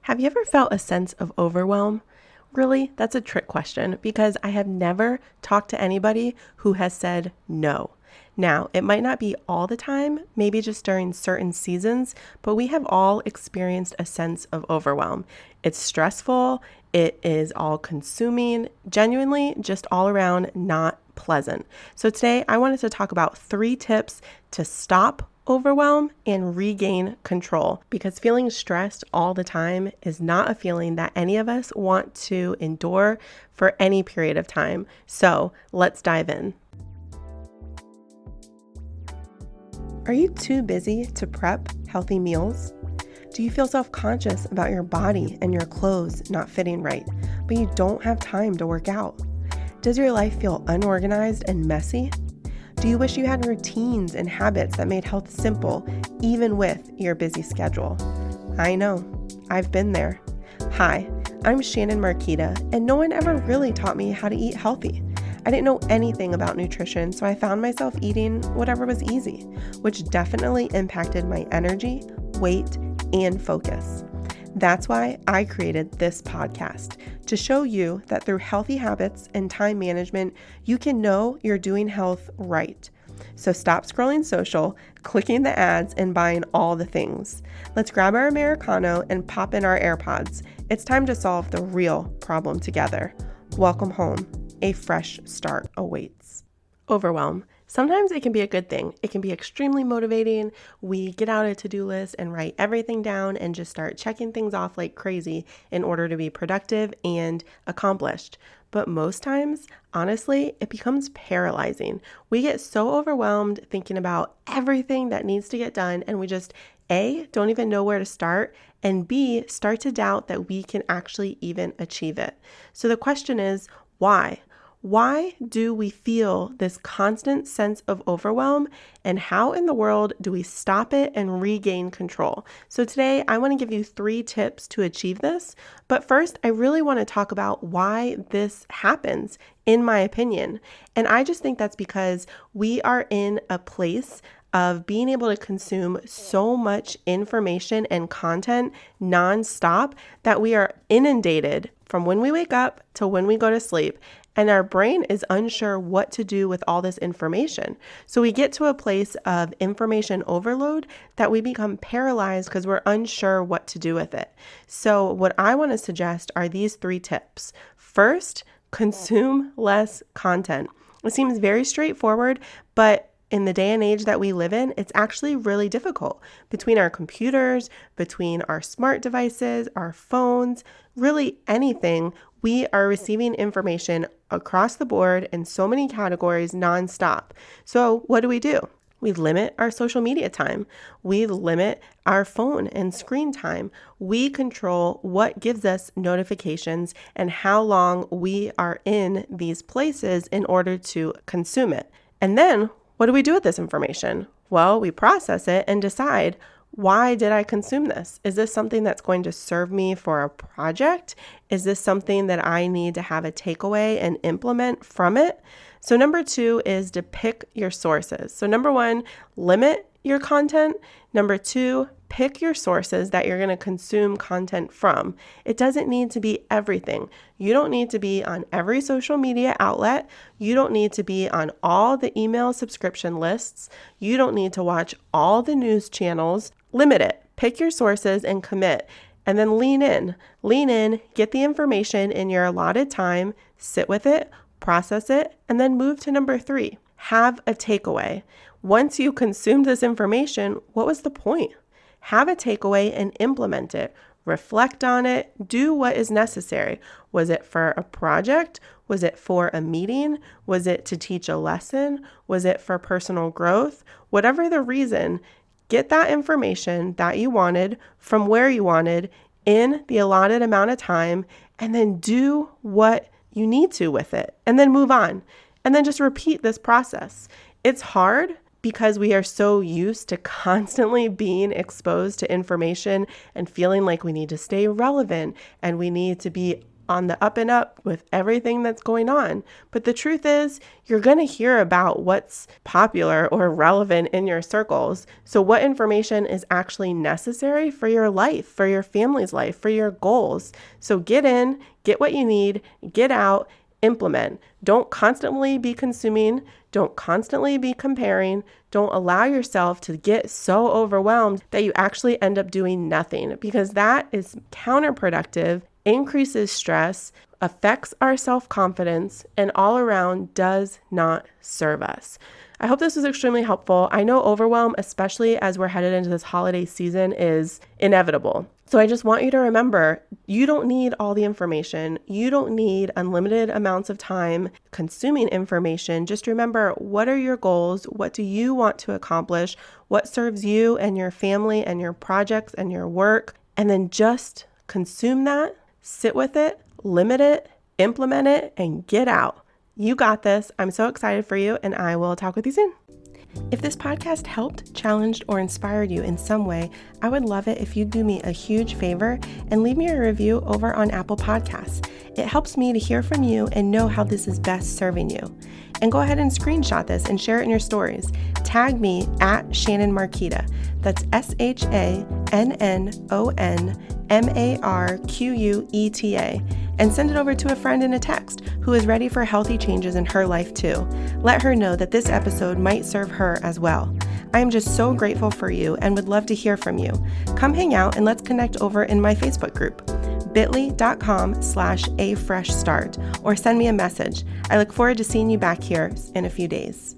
Have you ever felt a sense of overwhelm? Really, that's a trick question because I have never talked to anybody who has said no. Now, it might not be all the time, maybe just during certain seasons, but we have all experienced a sense of overwhelm. It's stressful, it is all consuming, genuinely just all around not pleasant. So today I wanted to talk about 3 tips to stop overwhelm and regain control, because feeling stressed all the time is not a feeling that any of us want to endure for any period of time. So let's dive in. Are you too busy to prep healthy meals? Do you feel self-conscious about your body and your clothes not fitting right, but you don't have time to work out? Does your life feel unorganized and messy? Do you wish you had routines and habits that made health simple, even with your busy schedule? I know, I've been there. Hi, I'm Shannon Marquita, and no one ever really taught me how to eat healthy. I didn't know anything about nutrition, so I found myself eating whatever was easy, which definitely impacted my energy, weight, and focus. That's why I created this podcast, to show you that through healthy habits and time management, you can know you're doing health right. So stop scrolling social, clicking the ads, and buying all the things. Let's grab our Americano and pop in our AirPods. It's time to solve the real problem together. Welcome home. A fresh start awaits. Overwhelm. Sometimes it can be a good thing. It can be extremely motivating. We get out a to-do list and write everything down and just start checking things off like crazy in order to be productive and accomplished. But most times, honestly, it becomes paralyzing. We get so overwhelmed thinking about everything that needs to get done, and we just A, don't even know where to start, and B, start to doubt that we can actually even achieve it. So the question is, why? Why do we feel this constant sense of overwhelm, and how in the world do we stop it and regain control? So today I want to give you 3 tips to achieve this. But first, I really want to talk about why this happens, in my opinion. And I just think that's because we are in a place of being able to consume so much information and content nonstop that we are inundated from when we wake up to when we go to sleep. And our brain is unsure what to do with all this information. So we get to a place of information overload that we become paralyzed because we're unsure what to do with it. So what I want to suggest are these 3 tips. First, consume less content. It seems very straightforward, but in the day and age that we live in, it's actually really difficult. Between our computers, between our smart devices, our phones, really anything, we are receiving information across the board in so many categories nonstop. So what do? We limit our social media time. We limit our phone and screen time. We control what gives us notifications and how long we are in these places in order to consume it. And then what do we do with this information? Well, we process it and decide, why did I consume this? Is this something that's going to serve me for a project? Is this something that I need to have a takeaway and implement from it? So number 2 is to pick your sources. So number 1, limit your content. Number 2, pick your sources that you're going to consume content from. It doesn't need to be everything. You don't need to be on every social media outlet. You don't need to be on all the email subscription lists. You don't need to watch all the news channels. Limit it. Pick your sources and commit. And then lean in. Lean in, get the information in your allotted time, sit with it, process it, and then move to number 3. Have a takeaway. Once you consumed this information, what was the point? Have a takeaway and implement it. Reflect on it. Do what is necessary. Was it for a project? Was it for a meeting? Was it to teach a lesson? Was it for personal growth? Whatever the reason, get that information that you wanted from where you wanted in the allotted amount of time, and then do what you need to with it, and then move on. And then just repeat this process. It's hard because we are so used to constantly being exposed to information and feeling like we need to stay relevant and we need to be on the up and up with everything that's going on. But the truth is, you're going to hear about what's popular or relevant in your circles. So what information is actually necessary for your life, for your family's life, for your goals? So get in, get what you need, get out, implement. Don't constantly be consuming. Don't constantly be comparing. Don't allow yourself to get so overwhelmed that you actually end up doing nothing, because that is counterproductive, increases stress, affects our self-confidence, and all around does not serve us. I hope this was extremely helpful. I know overwhelm, especially as we're headed into this holiday season, is inevitable. So I just want you to remember, you don't need all the information. You don't need unlimited amounts of time consuming information. Just remember, what are your goals? What do you want to accomplish? What serves you and your family and your projects and your work? And then just consume that, sit with it, limit it, implement it, and get out. You got this. I'm so excited for you, and I will talk with you soon. If this podcast helped, challenged, or inspired you in some way, I would love it if you'd do me a huge favor and leave me a review over on Apple Podcasts. It helps me to hear from you and know how this is best serving you. And go ahead and screenshot this and share it in your stories. Tag me at Shannon Marquita. That's ShannonMarqueta. And send it over to a friend in a text who is ready for healthy changes in her life too. Let her know that this episode might serve her as well. I am just so grateful for you and would love to hear from you. Come hang out and let's connect over in my Facebook group, bit.ly.com/afreshstart, or send me a message. I look forward to seeing you back here in a few days.